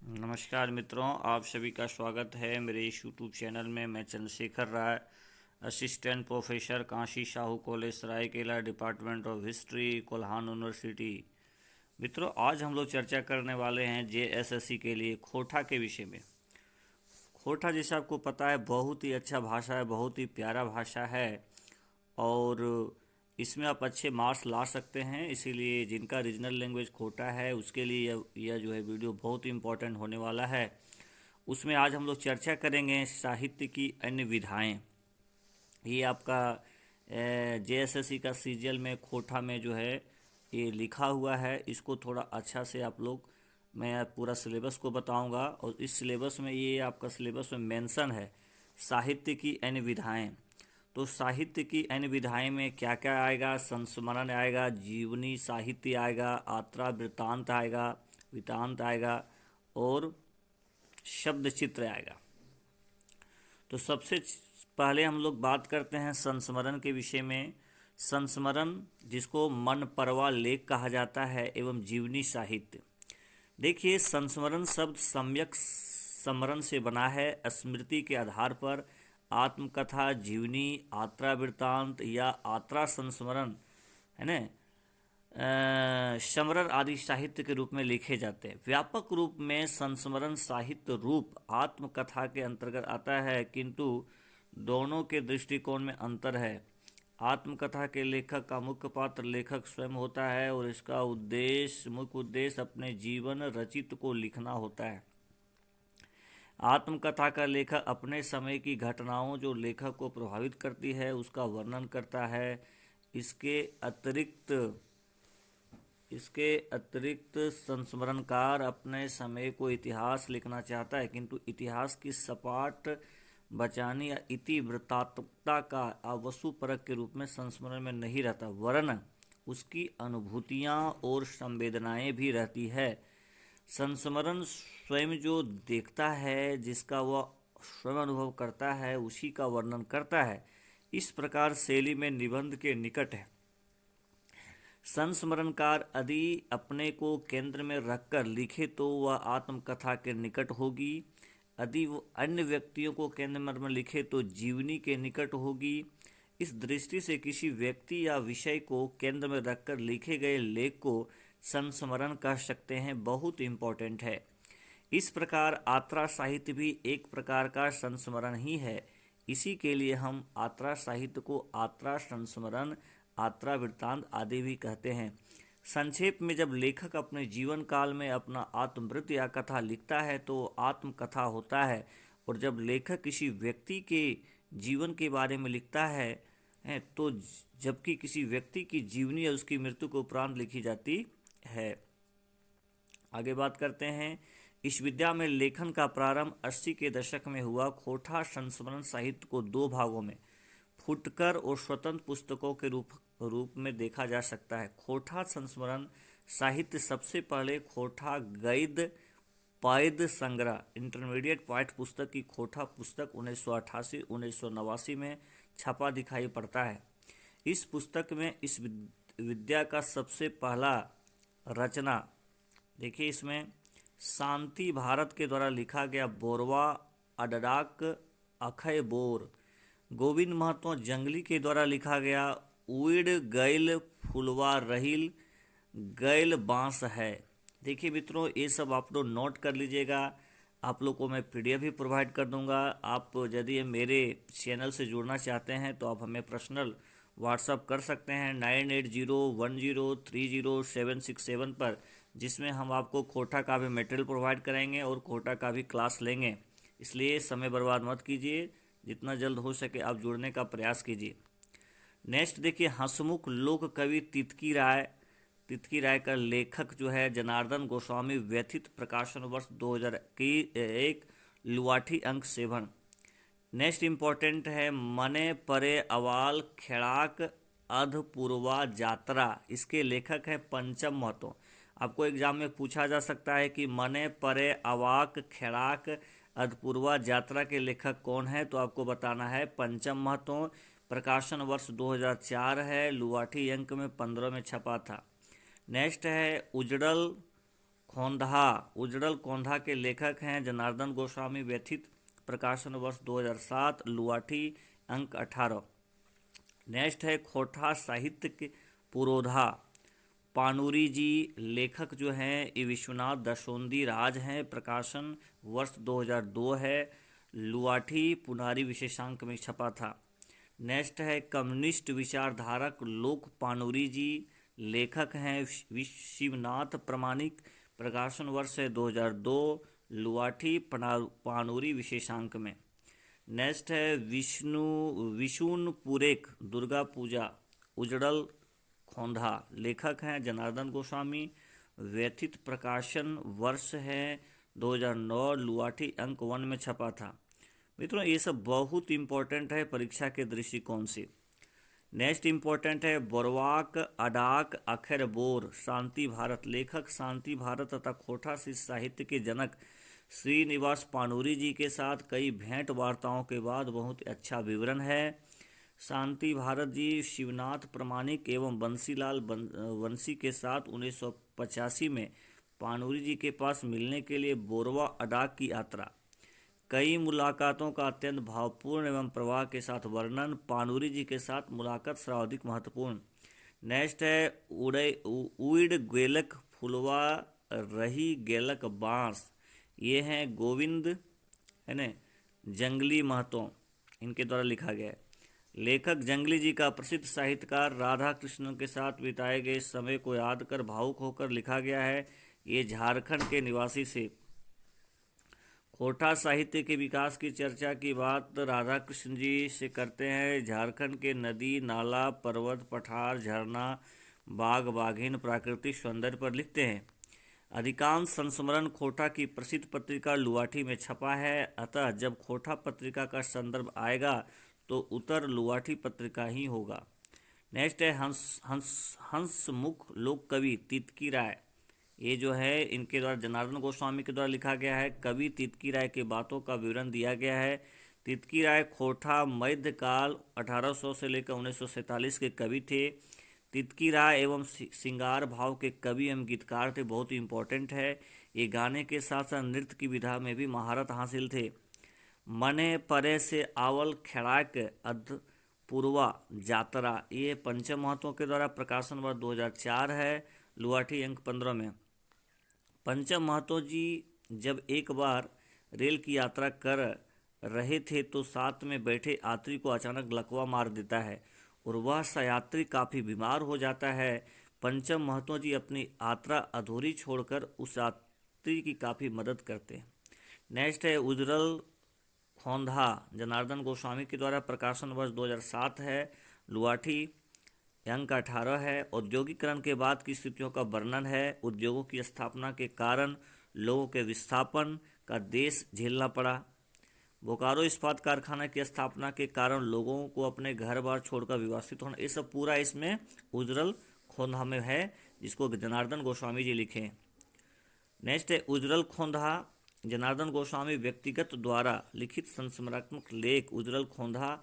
नमस्कार मित्रों, आप सभी का स्वागत है मेरे इस यूट्यूब चैनल में। मैं Chandrashekhar Rai, assistant professor, Kashi Sahu college Seraikela, department of history, Kolhan university. मित्रों, आज हम लोग चर्चा करने वाले हैं जेएसएससी के लिए खोटा के विषय में। खोटा, जैसे आपको पता है, बहुत ही अच्छा भाषा है, बहुत ही प्यारा भाषा है और इसमें आप अच्छे मार्क्स ला सकते हैं। इसीलिए जिनका रीजनल लैंग्वेज खोटा है उसके लिए यह जो है वीडियो बहुत ही इम्पोर्टेंट होने वाला है। उसमें आज हम लोग चर्चा करेंगे साहित्य की अन्य विधाएं। ये आपका जेएसएससी का सीजीएल में खोटा में जो है ये लिखा हुआ है। इसको थोड़ा अच्छा से आप लोग, मैं पूरा सिलेबस को बताऊंगा और इस सिलेबस में ये आपका सिलेबस में मेंशन है साहित्य की अन्य विधाएं। तो साहित्य की अन्य विधाएं में क्या क्या आएगा? संस्मरण आएगा, जीवनी साहित्य आएगा, आत्रा वृत्तांत आएगा, वृत्तांत आएगा और शब्द चित्र आएगा। तो सबसे पहले हम लोग बात करते हैं संस्मरण के विषय में। संस्मरण, जिसको मन परवा लेख कहा जाता है, एवं जीवनी साहित्य। देखिए, संस्मरण शब्द सम्यक स्मरण से बना है। स्मृति के आधार पर आत्मकथा, जीवनी, आत्रा वृत्तांत या आत्रा संस्मरण, है ना, स्मरण आदि साहित्य के रूप में लिखे जाते हैं। व्यापक रूप में संस्मरण साहित्य रूप आत्मकथा के अंतर्गत आता है, किंतु दोनों के दृष्टिकोण में अंतर है। आत्मकथा के लेखक का मुख्य पात्र लेखक स्वयं होता है और इसका मुख्य उद्देश्य अपने जीवन रचित को लिखना होता है। आत्मकथा का लेखक अपने समय की घटनाओं जो लेखक को प्रभावित करती है उसका वर्णन करता है। इसके अतिरिक्त इसके अतिरिक्त संस्मरणकार अपने समय को इतिहास लिखना चाहता है, किंतु इतिहास की सपाट बचानी या इति वृत्तात्मकता का आवसुपरक के रूप में संस्मरण में नहीं रहता, वरन उसकी अनुभूतियाँ और संवेदनाएं भी रहती है। संस्मरण स्वयं जो देखता है, जिसका वह स्वयं अनुभव करता है, उसी का वर्णन करता है। इस प्रकार शैली में निबंध के निकट है। संस्मरणकार यदि अपने को केंद्र में रखकर लिखे तो वह आत्मकथा के निकट होगी। यदि वो अन्य व्यक्तियों को केंद्र में लिखे तो जीवनी के निकट होगी। इस दृष्टि से किसी व्यक्ति या विषय को केंद्र में रखकर लिखे गए लेख को संस्मरण कह सकते हैं। बहुत इम्पोर्टेंट है। इस प्रकार आत्रा साहित्य भी एक प्रकार का संस्मरण ही है। इसी के लिए हम आत्रा साहित्य को आत्रा संस्मरण, आत्रा वृत्तांत आदि भी कहते हैं। संक्षेप में, जब लेखक अपने जीवन काल में अपना आत्मवृत्त या कथा लिखता है तो आत्मकथा होता है, और जब लेखक किसी व्यक्ति के जीवन के बारे में लिखता है तो जबकि किसी व्यक्ति की जीवनी या उसकी मृत्यु को उपरांत लिखी जाती है। आगे बात करते हैं। इस विद्या में लेखन का प्रारंभ 80 के दशक में हुआ। खोटा संस्मरण साहित्य को दो भागों में, फुटकर और स्वतंत्र पुस्तकों के रूप में देखा जा सकता है। खोटा संस्मरण साहित्य सबसे पहले खोटा गद्य पद्य संग्रह इंटरमीडिएट पाठ्य पुस्तक की खोटा पुस्तक 1988-1989 में छपा दिखाई पड़ता है। इस पुस्तक में इस विद्या का सबसे पहला रचना, देखिए इसमें शांति भारत के द्वारा लिखा गया बोरवा अडडाक अखय बोर, गोविंद महतो जंगली के द्वारा लिखा गया उड़ गैल फुलवा रहील गैल बांस है। देखिए मित्रों, ये सब आप लोग नोट कर लीजिएगा। आप लोग को मैं पीडीएफ भी प्रोवाइड कर दूंगा। आप यदि मेरे चैनल से जुड़ना चाहते हैं तो आप हमें पर्सनल व्हाट्सअप कर सकते हैं 9801030767 पर, जिसमें हम आपको खोटा का भी मटेरियल प्रोवाइड करेंगे और खोटा का भी क्लास लेंगे। इसलिए समय बर्बाद मत कीजिए, जितना जल्द हो सके आप जुड़ने का प्रयास कीजिए। नेक्स्ट देखिए, हंसमुख लोक कवि तितकी राय का लेखक जो है जनार्दन गोस्वामी, व्यथित, प्रकाशन वर्ष 2001, लुवाठी अंक 7। नेक्स्ट इम्पोर्टेंट है मने परे अवाल खेड़ाक अधपूर्वा जात्रा। इसके लेखक है पंचम महतो। आपको एग्जाम में पूछा जा सकता है कि मने परे अवाक खेड़ाक अधपूर्वा यात्रा के लेखक कौन है, तो आपको बताना है पंचम महतो। प्रकाशन वर्ष 2004 है, लुवाठी अंक में 15 में छपा था। नेक्स्ट है उजड़ल खोंधा, उजड़ल खोंधा के लेखक हैं जनार्दन गोस्वामी, व्यथित, प्रकाशन वर्ष 2007, लुआठी, अंक 18। नेक्स्ट है खोटा साहित्य के पुरोधा, पानूरी जी, लेखक जो हैं ये विश्वनाथ दशोंदी राज हैं, प्रकाशन वर्ष 2002 है, लुआठी पुनारी विशेषांक में छपा था। नेक्स्ट है कम्युनिस्ट विचारधारक लोक पानूरी जी, लेखक हैं शिवनाथ प्रमाणिक, प्रकाशन वर्ष है 2002, लुआठी पानूरी विशेषांक में। नेक्स्ट है विष्णु पुरेक, दुर्गा पूजा, उजड़ल खोंधा, लेखक हैं जनार्दन गोस्वामी, व्यथित, प्रकाशन वर्ष है 2009, लुआठी अंक 1 में छपा था। मित्रों ये सब बहुत इंपॉर्टेंट है परीक्षा के दृष्टिकोण से। नेक्स्ट इंपॉर्टेंट है बोरवाक अडाक अखर बोर, शांति भारत, लेखक शांति भारत तथा खोटा साहित्य के जनक श्रीनिवास पानूरी जी के साथ कई भेंट वार्ताओं के बाद बहुत अच्छा विवरण है। शांति भारत जी शिवनाथ प्रमाणिक एवं बंसीलाल वंशी के साथ 1985 में पानूरी जी के पास मिलने के लिए बोरवा अडाक की यात्रा, कई मुलाकातों का अत्यंत भावपूर्ण एवं प्रवाह के साथ वर्णन, पानूरी जी के साथ मुलाकात सर्वाधिक महत्वपूर्ण। नेक्स्ट है उड़ गेलक फुलवा रही गेलक बांस, ये हैं गोविंद है न जंगली महतो, इनके द्वारा लिखा गया है। लेखक जंगली जी का प्रसिद्ध साहित्यकार राधा कृष्णन के साथ बिताए गए समय को याद कर भावुक होकर लिखा गया है। ये झारखंड के निवासी से। खोटा साहित्य के विकास की चर्चा की बात राधा कृष्ण जी से करते हैं। झारखंड के नदी नाला पर्वत पठार झरना बाग बाघिन प्राकृतिक सौंदर्य पर लिखते हैं। अधिकांश संस्मरण खोटा की प्रसिद्ध पत्रिका लुआठी में छपा है, अतः जब खोटा पत्रिका का संदर्भ आएगा तो उत्तर लुआठी पत्रिका ही होगा। नेक्स्ट है हंसमुख लोक कवि तितकी राय, ये जो है इनके द्वारा जनार्दन गोस्वामी के द्वारा लिखा गया है। कवि तितकी राय के बातों का विवरण दिया गया है। तितकी राय खोटा मध्यकाल 1800 से लेकर 1947 के कवि थे। तितकी राय एवं सिंगार भाव के कवि एवं गीतकार थे, बहुत ही इम्पोर्टेंट है। ये गाने के साथ साथ नृत्य की विधा में भी महारत हासिल थे। मने परे से आवल खड़ाक अध पूर्वा जातरा, ये पंचम महतो के द्वारा प्रकाशन वर्ष 2004 है, लुआठी अंक 15 में। पंचम महतो जी जब एक बार रेल की यात्रा कर रहे थे तो साथ में बैठे यात्री को अचानक लकवा मार देता है और वह सयात्री काफ़ी बीमार हो जाता है। पंचम महतो जी अपनी यात्रा अधूरी छोड़कर उस यात्री की काफ़ी मदद करते हैं। नेक्स्ट है उजरल खोंधा, जनार्दन गोस्वामी के द्वारा प्रकाशन वर्ष 2007 है, लुआठी अंक 18 है। औद्योगिकरण के बाद की स्थितियों का वर्णन है। उद्योगों की स्थापना के कारण लोगों के विस्थापन का देश झेलना पड़ा। बोकारो इस्पात कारखाना की स्थापना के कारण लोगों को अपने घर बार छोड़कर विवासित होना, ये सब पूरा इसमें उजरल खोंधा में है, जिसको जनार्दन गोस्वामी जी लिखे। नेक्स्ट है उजरल खोंधा, जनार्दन गोस्वामी व्यक्तिगत द्वारा लिखित संस्मरणात्मक लेख। उजरल खोंधा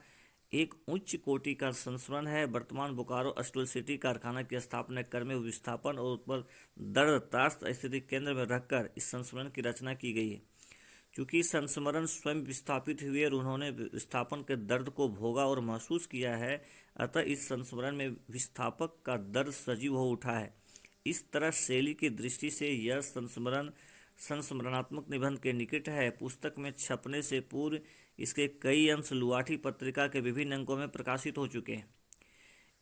एक उच्च कोटि का संस्मरण है। वर्तमान बोकारो स्टील सिटी कारखाना की स्थापना क्रम में विस्थापन और उत्पल दर्द त्रास्त स्थिति केंद्र में रखकर इस संस्मरण की रचना की गई है। चूँकि संस्मरण स्वयं विस्थापित हुए और उन्होंने विस्थापन के दर्द को भोगा और महसूस किया है, अतः इस संस्मरण में विस्थापक का दर्द सजीव हो उठा है। इस तरह शैली की दृष्टि से यह संस्मरण संस्मरणात्मक निबंध के निकट है। पुस्तक में छपने से पूर्व इसके कई अंश लुआठी पत्रिका के विभिन्न अंकों में प्रकाशित हो चुके हैं।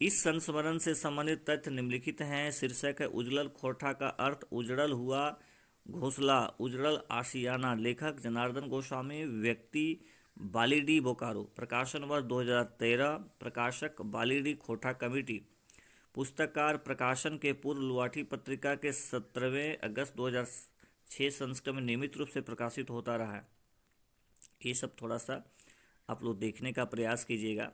इस संस्मरण से संबंधित तथ्य निम्नलिखित हैं। शीर्षक है उजड़ल खोटा का अर्थ उजड़ल हुआ घोंसला, उजड़ल आशियाना, लेखक जनार्दन गोस्वामी, व्यक्ति बालीडी बोकारो, प्रकाशन वर्ष 2013, प्रकाशक बालीडी खोटा कमेटी, पुस्तककार प्रकाशन के पूर्व लुआठी पत्रिका के 17वें अगस्त 2006 संस्करण में नियमित रूप से प्रकाशित होता रहा है। ये सब थोड़ा सा आप लोग देखने का प्रयास कीजिएगा।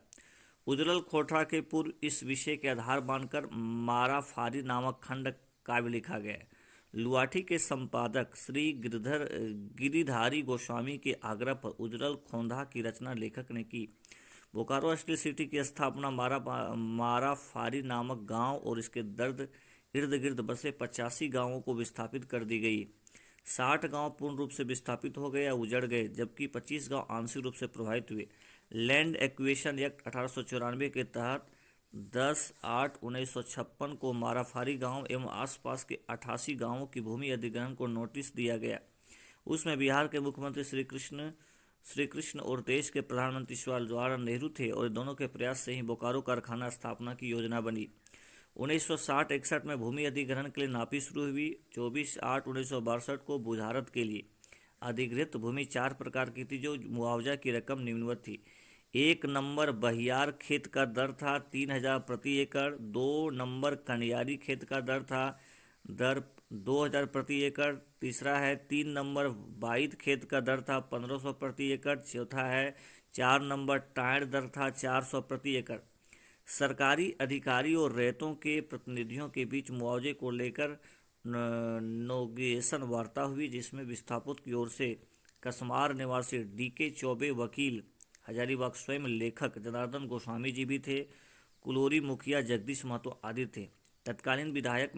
उजरल खोटा के पूर्व इस विषय के आधार मानकर मारा फारी नामक खंड काव्य लिखा गया है। लुआठी के संपादक श्री गिरिधारी गोस्वामी के आग्रह पर उजरल खोंधा की रचना लेखक ने की। बोकारो स्टील सिटी की स्थापना मारा फारी नामक गांव और इसके दर्द इर्द गिर्द बसे 85 गांवों को विस्थापित कर दी गई। 60 गांव पूर्ण रूप से विस्थापित हो गए या उजड़ गए, जबकि 25 गांव आंशिक रूप से प्रभावित हुए। लैंड एक्विजिशन एक्ट 1894 के तहत 10/8/1956 को माराफारी गांव एवं आसपास के 88 गांवों की भूमि अधिग्रहण को नोटिस दिया गया। उसमें बिहार के मुख्यमंत्री श्री कृष्ण और देश के प्रधानमंत्री जवाहरलाल नेहरू थे, और दोनों के प्रयास से ही बोकारो कारखाना स्थापना की योजना बनी। 1960-61 में भूमि अधिग्रहण के लिए नापी शुरू हुई। 24/8/1962 को बुझारत के लिए अधिग्रहित भूमि 4 प्रकार की थी, जो मुआवजा की रकम निम्नवत थी। 1 नंबर बहियार खेत का दर था 3000 प्रति एकड़। 2 नंबर कनियारी खेत का दर 2000 प्रति एकड़। तीसरा है 3 नंबर बाइद खेत का दर था 1500 प्रति एकड़। चौथा है 4 नंबर टायर दर था 400 प्रति एकड़। सरकारी अधिकारी और रैयतों के प्रतिनिधियों के बीच मुआवजे को लेकर नोगेशन वार्ता हुई, जिसमें विस्थापित की ओर से कसमार निवासी DK चौबे वकील, हजारीबाग स्वयं लेखक जनार्दन गोस्वामी जी भी थे, कुलोरी मुखिया जगदीश महतो आदि थे। तत्कालीन विधायक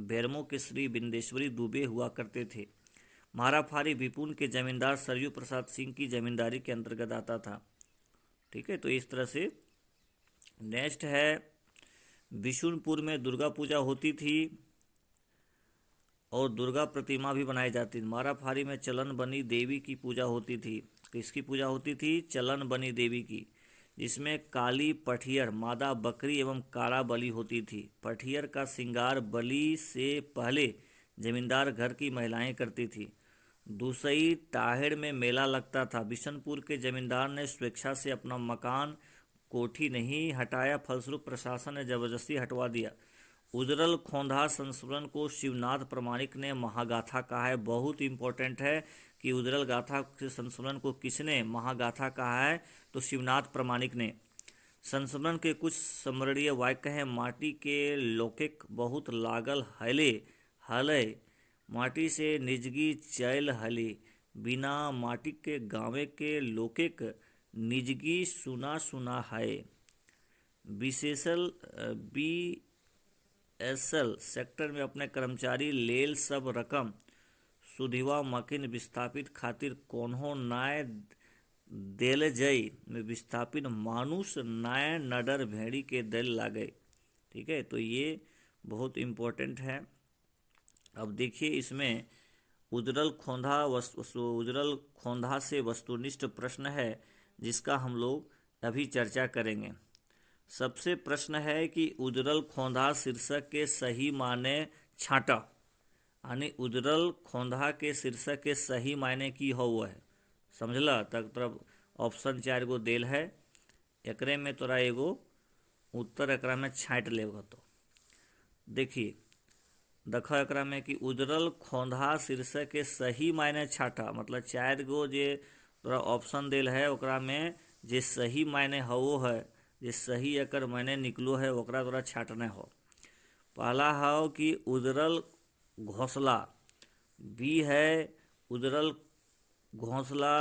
बेरमो के श्री बिंदेश्वरी दुबे हुआ करते थे। माराफारी विपुल के जमींदार सरयू प्रसाद सिंह की जमींदारी के अंतर्गत आता था। ठीक है, तो इस तरह से नेक्स्ट है बिशुनपुर में दुर्गा पूजा होती थी और दुर्गा प्रतिमा भी बनाई जाती थी। माराफारी में चलन बनी देवी की पूजा होती थी। किसकी पूजा होती थी? चलन बनी देवी की, जिसमें काली, पठियर, मादा बकरी एवं काड़ा बलि होती थी। पठियर का श्रृंगार बलि से पहले जमींदार घर की महिलाएं करती थी। दूसरी टाहिड़ में मेला लगता था। बिशनपुर के जमींदार ने स्वेच्छा से अपना मकान कोठी नहीं हटाया, फलस्वरूप प्रशासन ने जबरदस्ती हटवा दिया। उजरल खोंधा संस्मरण को शिवनाथ प्रामाणिक ने महागाथा कहा है। बहुत इंपॉर्टेंट है कि उजरल गाथा के संस्मरण को किसने महागाथा कहा है? तो शिवनाथ प्रामाणिक ने। संस्मरण के कुछ स्मरणीय वाक्य हैं। माटी के लोकेक बहुत लागल हले हलय, माटी से निजगी चैल हली, बिना माटी के गाँवे के लोकेक निजगी सुना सुना है। BSL सेक्टर में अपने कर्मचारी लेल सब रकम सुधिवा मकिन विस्थापित खातिर कोन्हो नाय देल जई में विस्थापित मानुष नाय नडर भेड़ी के दिल लागे। ठीक है, तो ये बहुत इम्पोर्टेंट है। अब देखिए इसमें उजरल खोंधा से वस्तुनिष्ठ प्रश्न है, जिसका हम लोग अभी चर्चा करेंगे। सबसे प्रश्न है कि उजरल खोंधा शीर्षक के सही माने छांटा, यानी उजरल खोंधा के शीर्षक के सही मायने की हो है। समझला? तक तरफ ऑप्शन 4 गो देल है, एकरे में तोरा एगो उत्तर एकरा में छाँट लेगा। तो देखिए देखो एकरा में कि उजरल खोंधा शीर्षक के सही मायने छाटा, मतलब 4 गो जे तोरा ऑप्शन देल है, ओकरा में जे सही मायने हो है, जे सही एकर मायने निकलो है, ओकरा तोरा छाटना हो। पहला हो कि उजरल घोंसला, बी है उजरल घोंसला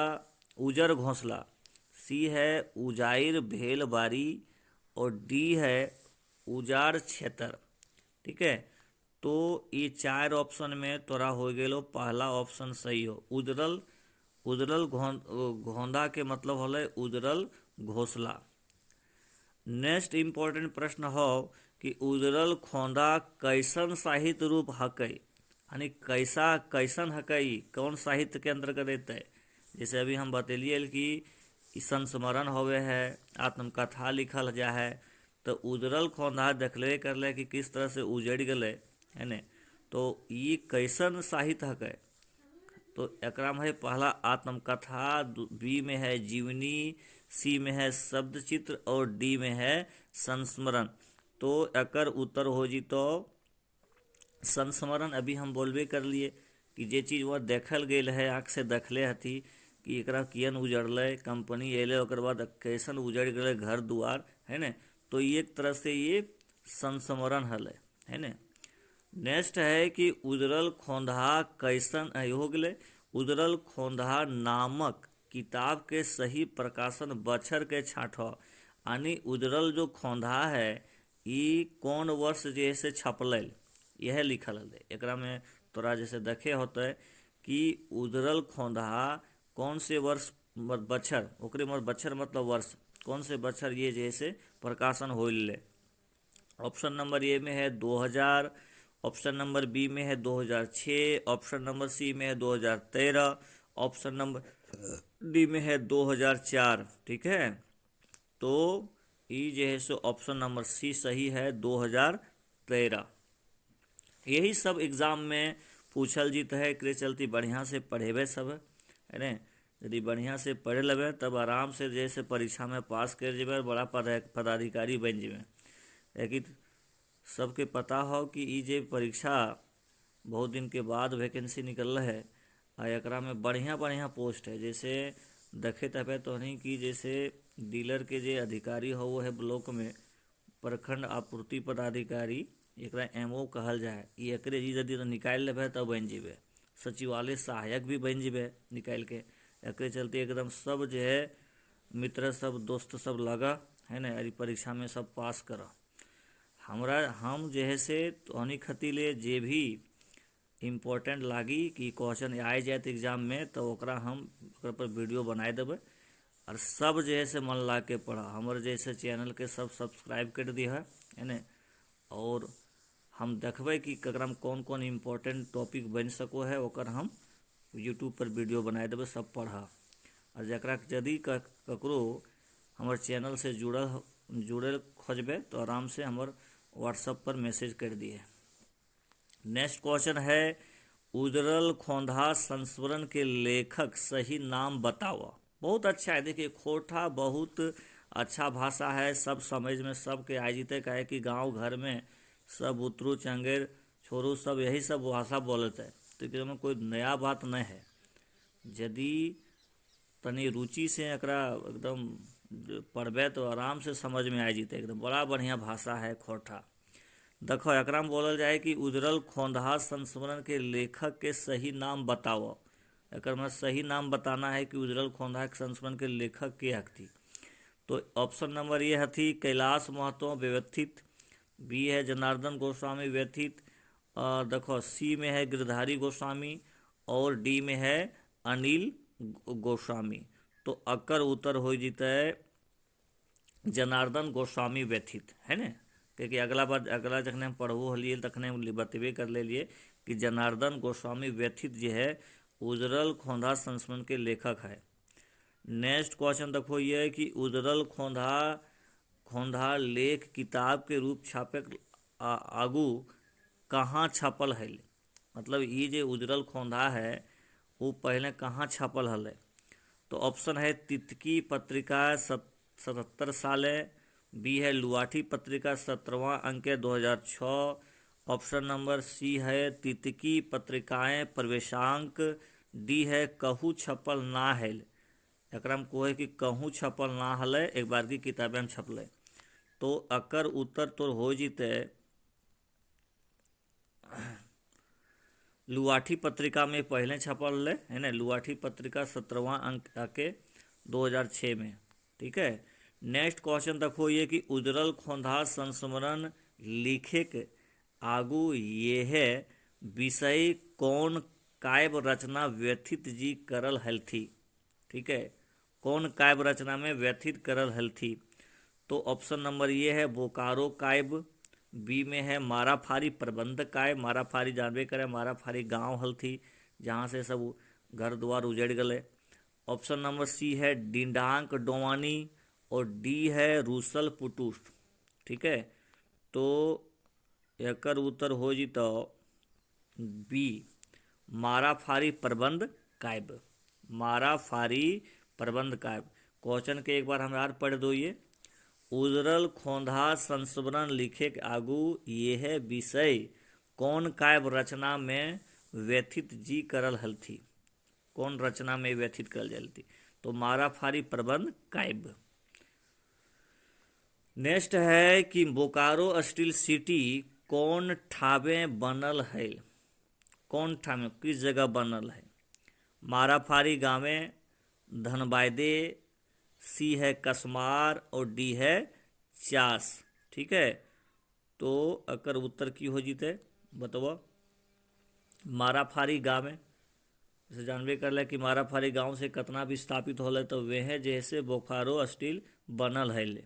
उजर घोंसला, सी है उजाइर भेल बारी, और डी है उजाड़ क्षेत्र। ठीक है, तो ये 4 ऑप्शन में तोरा हो गेलो पहला ऑप्शन सही हो। उजरल घोंधा के मतलब होले उजरल घोंसला। नेक्स्ट इम्पोर्टेंट प्रश्न हो कि उजरल खोंधा कैसन साहित्य रूप हकई, यानी कैसन हकई, कौन साहित्य के अंतर्गत अतै। जैसे अभी हम बतेलिए कि संस्मरण होवे है, आत्मकथा लिखल जा है, तो उजरल खोंधा देखले करले कि किस तरह से उजड़ गए है ने, तो ये कैसन साहित्य हकै। तो एकरा में है पहला आत्मकथा, बी में है जीवनी, सी में है शब्द चित्र, और डी में है संस्मरण। तो एकर उत्तर हो जी तो संस्मरण। अभी हम बोलबे कर लिए कि जे चीज़ वह देखल गेल है, आँख से देखले हथी कि एकरा कियन उजड़ल, कंपनी अले ओकर बाद कैसन उजड़ गए घर दुआर है ने, तो एक तरह से ये संस्मरण हल है ने। नेक्स्ट है कि उजरल खोंधा कैसन हो गए। उजरल खोंधा नामक किताब के सही प्रकाशन बछर के छाँट, यानी उजरल जो खोंधा है ये कौन वर्ष जैसे छपल, यह लिखल है। एकरा में तोरा जैसे देखे होते कि उजरल खोंधा कौन से वर्ष बछर, ओकरे मर बछर मतलब वर्ष, कौन से बछर ये जैसे प्रकाशन होइले। ऑप्शन नंबर ए में है 2000, ऑप्शन नंबर बी में है 2006, ऑप्शन नंबर सी में है 2013, ऑप्शन नंबर डी में है 2004। ठीक है, तो ये जो है सो ऑप्शन नंबर सी सही है, 2013। यही सब एग्जाम में पूछल जीत है, एकरे चलते बढ़िया से पढ़ेबे सब है ने। यदि बढ़िया से पढ़े लेबे तब आराम से जैसे परीक्षा में पास कर जेबे, बड़ा पदाधिकारी बन जेबे। लेकिन सबके पता हो कि ई जे परीक्षा बहुत दिन के बाद वैकेंसी निकल है आ एकरा में बढ़िया बढ़िया पोस्ट है। जैसे देखे तबे तो नहीं कि जैसे डीलर के जे अधिकारी हो वो है ब्लॉक में प्रखंड आपूर्ति पदाधिकारी, एकरा एमओ कहल जाए, ये एकरे जी यदि निकाल लेबे तब बन जेबे। सचिवालय सहायक भी बन जेबे निकाल के। एकरे चलते एकदम सब जो है मित्र सब दोस्त सब लगा है ना, अरे परीक्षा में सब पास करा। हम जे है से तोहनी खतीले जे भी इम्पोर्टेंट लागी कि क्वेश्चन आए जाए एग्जाम में तो ओकरा हम ओकरा पर वीडियो बनाए देबे। और सब जे है से मन ला के पढ़ा। हमारे जैसे चैनल के सब सब्सक्राइब कर दी है ना। और हम देखबे कि ककरा में कौन कौन इम्पोर्टेंट टॉपिक बन सको है, ओकर हम यूट्यूब पर वीडियो बनाए देबे, सब पढ़ा। और जकरा यदि ककरो हमारे चैनल से जुड़े खोजबे तो आराम से हमारे व्हाट्सएप पर मैसेज कर दिए। नेक्स्ट क्वेश्चन है, उजरल खोंधा संस्मरण के लेखक सही नाम बताओ। बहुत अच्छा है, देखिए खोटा बहुत अच्छा भाषा है, सब समझ में सबके आ जीते। काहे कि गांव घर में सब उतरू चंगेर छोरू सब यही सब भाषा बोलते हैं, तो एकदम कोई नया बात नहीं है। यदि तनी रुचि से एकरा एकदम पढ़बे तो आराम से समझ में आ जीते। एकदम बड़ा बढ़िया भाषा है खोटा। देखो एकरा में बोलल जाए कि उजरल खोंधा संस्मरण के लेखक के सही नाम बताओ। एकर में सही नाम बताना है कि उजरल खोंधा के संस्मरण के लेखक के हथी। तो ऑप्शन नंबर ये हथी कैलाश महतो व्यवस्थित, बी है जनार्दन गोस्वामी व्यथित, देखो सी में है गिरधारी गोस्वामी, और डी में है अनिल गोस्वामी। तो अकर उत्तर हो जीते जनार्दन गोस्वामी व्यथित है ना। क्योंकि अगला जखने हम पढ़बो हलिए तखने हम बतबे कर ले लिए कि जनार्दन गोस्वामी व्यथित जो है उजरल खोंधा संस्मरण के लेखक है। नेक्स्ट क्वेश्चन देखो ये है कि उजरल खोंधा लेख किताब के रूप छापे आगू कहाँ छपल है। मतलब ये जो उजरल खोंधा है वो पहले कहाँ छपल हल। तो ऑप्शन है तितकी पत्रिका 77 साले, बी है लुआठी पत्रिका 17वां अंक 2006, ऑप्शन नंबर सी है तितकी पत्रिकाएं प्रवेशांक, डी है कहू छपल ना है। एकरा में कोई कि कहूँ छपल ना हले, एक बार की किताबें में छपले। तो अकर उत्तर तो हो जीते लुआठी पत्रिका में पहले छपल है ना। लुआठी पत्रिका 17वां अंक के 2006 में। ठीक है, नेक्स्ट क्वेश्चन देखो ये कि उजरल खोंधा संस्मरण लिखे के आगू ये है विषय कौन काव्य रचना व्यथित जी करल हलथी। ठीक है, कौन काव्य रचना में व्यथित करल हलथी। तो ऑप्शन नंबर ये है बोकारो काव्य, बी में है माराफारी प्रबंध काव्य। माराफारी जानबे करे, माराफारी गांव हलथी जहाँ से सब घर द्वार उजड़ गए। ऑप्शन नंबर सी है डिंडांक डोवानी, और डी है रूसल पुटुस्ट। ठीक है, तो एकर उत्तर हो जी तो बी माराफारी प्रबंध काव्य। माराफारी प्रबंध काव्य। क्वेश्चन के एक बार हम यार पढ़ दो ये, उजरल खोंधा संस्मरण लिखे के आगू ये है विषय कौन काव्य रचना में व्यथित जी करल हलथी। कौन रचना में व्यथित करल जलती। तो माराफारी प्रबंध काव्य। नेक्स्ट है कि बोकारो स्टील सिटी कौन ठावे बनल है। कौन ठावे किस जगह बनल है। माराफारी गाँवे, धनबादे, सी है कसमार, और डी है चास। ठीक है, तो अकर उत्तर की हो जीते बताओ। माराफारी गाँव में, जैसे जानबे कर ले कि माराफारी गांव से कितना विस्थापित होले, तो वह जैसे बोकारो स्टील बनल है ले।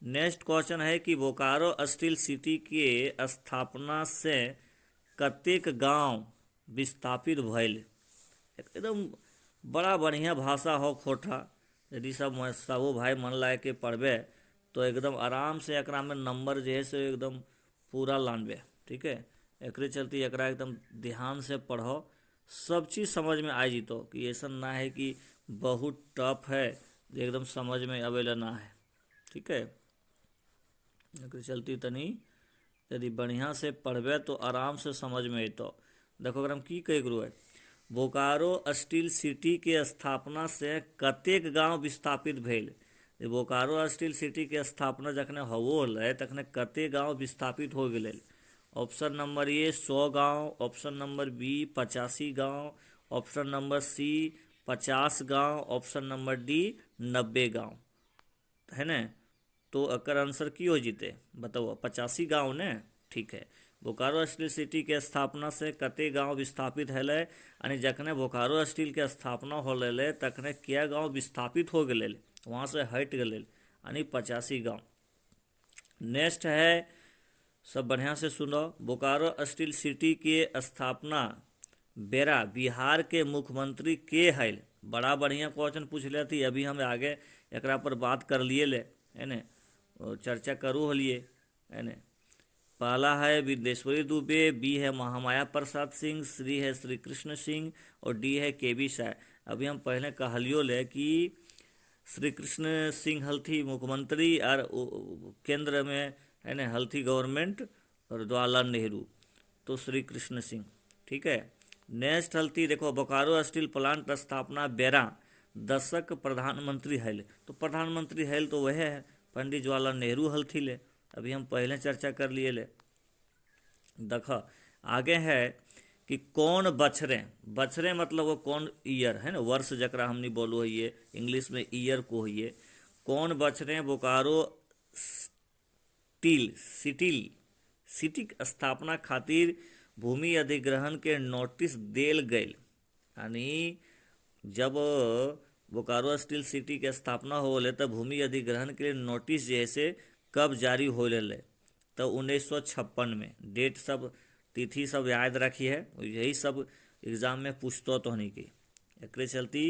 नेक्स्ट क्वेश्चन है कि बोकारो स्टील सिटी के स्थापना से कतेक गांव विस्थापित भइल। एकदम बड़ा बढ़िया भाषा हो खोटा, यदि सबो भाई मन लाए के पढ़बे तो एकदम आराम से एकरा में नंबर जो है से एकदम पूरा लानबे। ठीक है, एकरे चलते एकरा एकदम ध्यान से पढ़ो, सब चीज़ समझ में आ जितो, कि ऐसा ना है कि बहुत टफ है जो एकदम समझ में अवेला ना है। ठीक है, एकरे चलते तनी यदि बढ़िया से पढ़बे तो आराम से समझ में अतो। देखो अगर हम की कह है, बोकारो स्टील सिटी के स्थापना से कतेक गांव विस्थापित भेल। बोकारो स्टील सिटी के स्थापना जखने हो तखने कते गांव विस्थापित हो गए। ऑप्शन नंबर ए 100 गांव, ऑप्शन नंबर बी 85 गांव, ऑप्शन नंबर सी 50 गांव, ऑप्शन नंबर डी 90 गांव, है ना। तो अकर आंसर की हो जीते बताओ, 85 गांव ने। ठीक है, बोकारो स्टील सिटी के स्थापना से कते गांव विस्थापित है, यानी जखने बोकारो स्टील के स्थापना हो तखने क्या गांव विस्थापित हो गए, वहाँ से हट गए, यानी 85 गांव। नेक्स्ट है, सब बढ़िया से सुनो। बोकारो स्टील सिटी के स्थापना बेरा बिहार के मुख्यमंत्री के है। बड़ा बढ़िया क्वेश्चन पूछ ले थी, अभी हम आगे एकरा पर बात कर लिए ले, है ने, चर्चा करू हलिए, है ने। पहला है विदेश्वरी दुबे, बी है महामाया प्रसाद सिंह, सी है श्री कृष्ण सिंह और डी है केबी शाह। अभी हम पहले कहलियो ले कि श्री कृष्ण सिंह हल्थी मुख्यमंत्री और केंद्र में, है ना, हल्थी गवर्नमेंट और जवाहरलाल नेहरू, तो श्री कृष्ण सिंह। ठीक है, नेक्स्ट हल्थी देखो, बोकारो स्टील प्लांट स्थापना बेरा दशक प्रधानमंत्री है, तो प्रधानमंत्री है तो वह है पंडित जवाहरलाल नेहरू हल्थी ले, अभी हम पहले चर्चा कर लिए ले। देखो आगे है कि कौन बछरे, बछरे मतलब वो कौन ईयर, है ना, वर्ष जकरा हमने बोलो है, ये इंग्लिश में ईयर को है ये। कौन बछरे बोकारो स्टील सिटी स्थापना खातिर भूमि अधिग्रहण के नोटिस देल गए, यानी जब बोकारो स्टील सिटी के स्थापना हो तब भूमि अधिग्रहण के लिए नोटिस जैसे कब जारी हो ले, तो 1956 में। डेट सब तिथि सब याद रखी है, यही सब एग्जाम में पूछतो तो नहीं की। एक चलती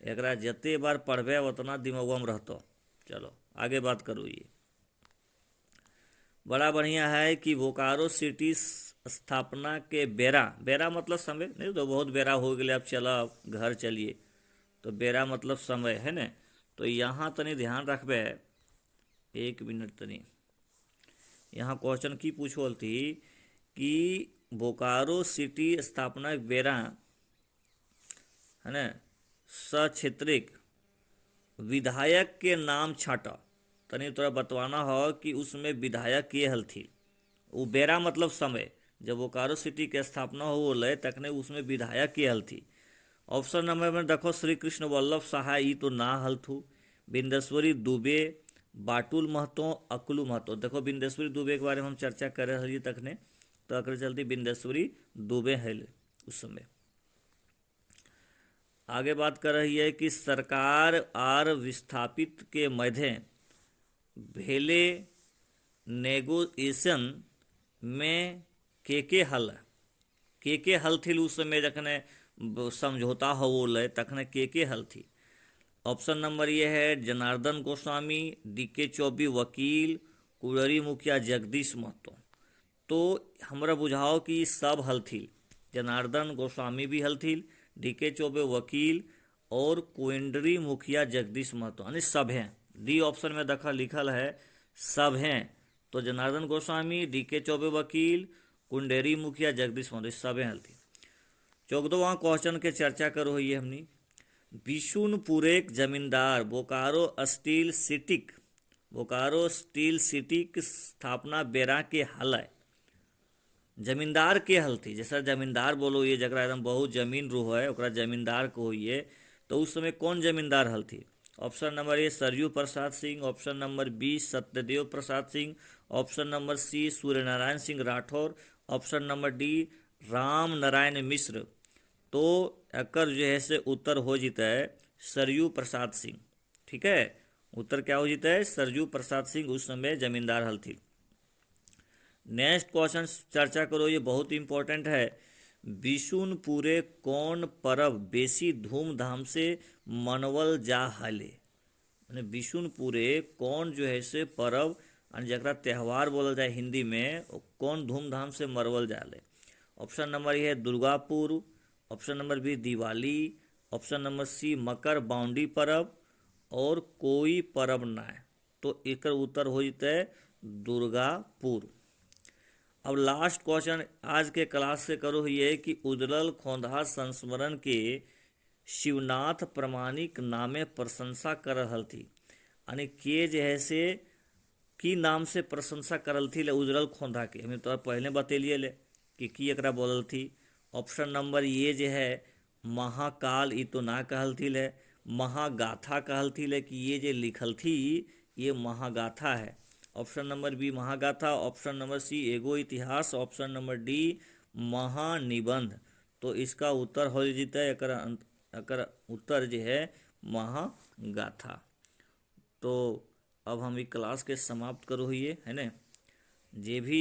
एकरा जते बार पढ़बे उतना दिमाग में रहतो। चलो आगे बात करूँ। ये बड़ा बढ़िया है कि बोकारो सिटी स्थापना के बेरा मतलब समय, नहीं तो बहुत बेरा हो गए, अब चलो घर चलिए, तो बेरा मतलब समय, है ना। तो यहाँ तनी ध्यान रखबे, एक मिनट तनी, यहाँ क्वेश्चन की पूछल थी कि बोकारो सिटी स्थापना बेरा, है ना, सक्षेत्रिक विधायक के नाम छाटा, तनी तोरा बतवाना हो कि उसमें विधायक के हल थी। वो बेरा मतलब समय, जब बोकारो सिटी के स्थापना हो ले तकने उसमें विधायक के हल थी। ऑप्शन नंबर में देखो, श्री कृष्ण वल्लभ शाह ई तो ना हल थू, बिंदेश्वरी दुबे, बाटुल महतो, अकलू महतो। देखो बिंदेश्वरी दुबे के बारे में हम चर्चा कर रहे तखने, तो अकर चलती बिंदेश्वरी दुबे है उस समय। आगे बात कर रही है कि सरकार और विस्थापित के मध्य भेले नेगोशिएशन में के हल थी उस समय जखने समझौता हो ले तखने के हल थी। ऑप्शन नंबर ये है जनार्दन गोस्वामी, DK चौबे वकील, कुड़री मुखिया जगदीश महतो। तो हमरा बुझाओ कि सब हल थी, जनार्दन गोस्वामी भी हल थी, DK चौबे वकील और कुंडरी मुखिया जगदीश महतो, यानी सब हैं। डी ऑप्शन में देखा लिखल है सब हैं, तो जनार्दन गोस्वामी, DK चौबे वकील, कुंडेरी मुखिया जगदीश महतो, सब हल थी। 14वां क्वेश्चन के चर्चा करो ये हमनी। बिशुनपुरेक जमींदार बोकारो स्टील सिटी की स्थापना बेरा के हल है, जमींदार के हल थी। जैसा जमींदार बोलो ये जगह एकदम बहुत जमीन रू है ओकरा जमींदार को होइए, तो उस समय कौन जमींदार हल थी। Option number A Saryu Prasad Singh, option number B Satyadev Prasad Singh, option number C Suryanarayan Singh Rathore, option number D Ram Narayan Mishra. तो एकर जो है से उत्तर हो जीता है सरयू प्रसाद सिंह। ठीक है, उत्तर क्या हो जीता है, सरयू प्रसाद सिंह उस समय जमींदार हल थी। नेक्स्ट क्वेश्चन चर्चा करो, ये बहुत इंपॉर्टेंट है। बिशुनपुरे कौन पर्व बेसी धूमधाम से मनवल जा हले। माने बिशुनपुरे कौन जो है से पर्व जरा त्यौहार बोलल जाए हिंदी में, कौन धूमधाम से मरवल जाले। ऑप्शन नंबर ए है Durgapur, option number B Diwali, option number C Makar Baundi पर्व, और कोई पर्व ना है। तो एक उत्तर हो जाता है दुर्गापुर। अब लास्ट क्वेश्चन आज के क्लास से करो ये कि उजरल खोंधा संस्मरण के शिवनाथ प्रमाणिक नामे प्रशंसा कर रहल थी। यानी के जो है से की नाम से प्रशंसा करल थी ले उजरल खोंधा के, हमें तो पहले बतेलिए ले कि की एकरा बोलल थी। ऑप्शन नंबर ये जो है महाकाल, ये तो ना कहल थी ले, महागाथा कहल थी ले कि ये जो लिखल थी ये महागाथा है। ऑप्शन नंबर बी महागाथा, ऑप्शन नंबर सी एगो इतिहास, ऑप्शन नंबर डी महानिबंध। तो इसका उत्तर हो जीता है एकर उत्तर जो है महागाथा। तो अब हम ई क्लास के समाप्त करो हुए है ना। जे भी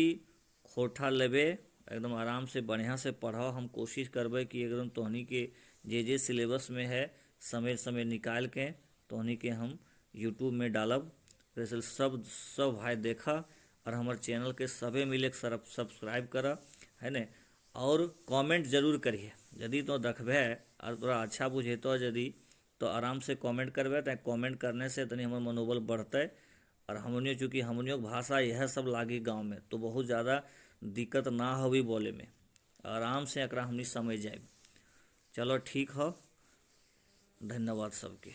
खोटा लेबे एकदम आराम से बढ़िया से पढ़ो, हम कोशिश करबे कि एकदम तोहनी के जे सिलेबस में है समय समय निकाल के तोहनी के हम यूट्यूब में डालब। वैसे सब भाई देखा और हमारे चैनल के सभी मिले सब्सक्राइब करा है ना। और कमेंट जरूर करिए यदि तो देखबे और तोरा अच्छा बुझे तो आराम से कमेंट करबे। तो कमेंट करने से तनी हमार मनोबल बढ़ते और हमनियो चूँकि हमनियो के भाषा यह सब लागी गांव में तो बहुत ज़्यादा दिक्कत ना होगी बोले में, आराम से एकरा हमनी समझ जाए। चलो ठीक हो, धन्यवाद सबके।